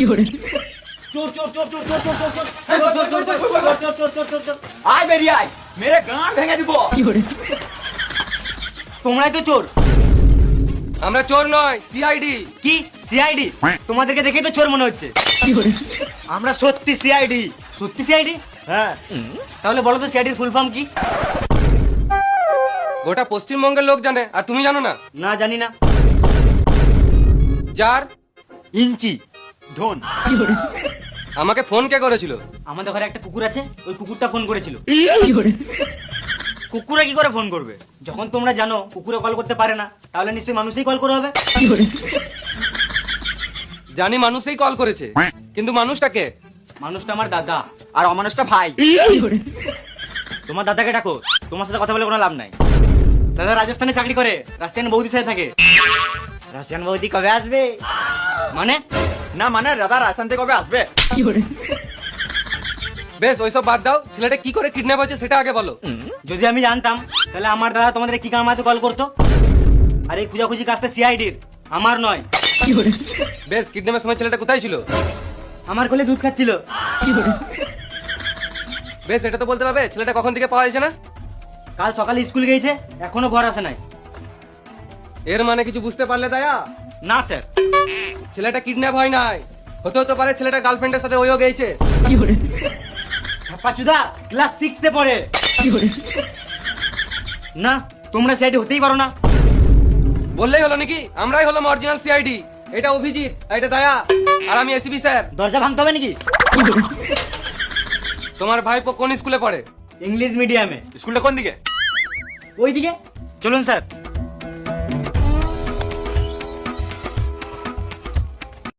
চোর চোর চোর চোর চোর চোর চোর চোর আয় বেরিয়ে আয়, মেরে গাঁট ভেঙে দিব। তোমরাই তো চোর। আমরা চোর নয়, সিআইডি। কি সিআইডি? তোমাদেরকে দেখেই তো চোর মনে হচ্ছে। আমরা সত্যি সিআইডি। সত্যি সিআইডি? হ্যাঁ। তাহলে বলো তো সিআইডির ফুল ফর্ম কি? গোটা পশ্চিমবঙ্গের লোক জানে, আর তুমি জানো না? না, জানি না। যার ইঞ্চি ধন। আমাকে ফোন কে করেছিল? আমাদের ঘরে একটা কুকুর আছে, ওই কুকুরটা ফোন করেছিল। কুকুরে কি করে ফোন করবে? যখন তোমরা জানো কুকুরে কল করতে পারে না, তাহলে নিশ্চয়ই মানুষই কল করে হবে। জানি মানুষই কল করেছে, কিন্তু মানুষটাকে? মানুষটা আমার দাদা। আর অমানুষটা ভাই। তোমার দাদাকে ডাকো, তোমার সাথে কথা বলে কোনো লাভ নাই। দাদা রাজস্থানে চাকরি করে, রাশিয়ান বৌদির সাথে থাকে। রাশিয়ান বৌদি কবে আসবে? মানে না মানে দাদা রাজস্থান থেকে কবে আসবে? বেশ ওইসব বাদ দাও, ছেলেটা কি করে কিডন্যাপ হয়েছে সেটা আগে বলো। যদি আমি জানতাম তাহলে আমার দাদা তোমাদের কি কামাতে কল করতো? আর এই খুঁজাখুঁজি কাজটা সিআইডির, আমার নয়। বেশ, কিডন্যাপের সময় ছেলেটা কোথায় ছিল? আমার কোলে দুধ খাচ্ছিল। বেশ, এটা তো বলতে পারবে ছেলেটা কখন থেকে পাওয়া যাচ্ছে না? কাল সকালে স্কুল গিয়েছে, এখনো ঘর আসে নাই। এর মানে কিছু বুঝতে পারলে দয়া? না স্যার। ছেলেটা কিডন্যাপ হয় নাই, হতে পারে ছেলেটা গার্লফ্রেন্ডের সাথে ওইও গেছে। পাচুদা ক্লাস 6 এ পড়ে। না, তোমরা সিআইডি হতেই পারো না। বললেই হলো নাকি? আমরাই হলাম অরিজিনাল সিআইডি। এটা অভিজিৎ, আর এটা দয়া, আর আমি এসিবি স্যার। দরজা ভাঙতে হবে নাকি? তোমার ভাইপো কোন স্কুলে পড়ে? ইংলিশ মিডিয়ামে। স্কুলটা কোন দিকে? ওইদিকে চলুন স্যার।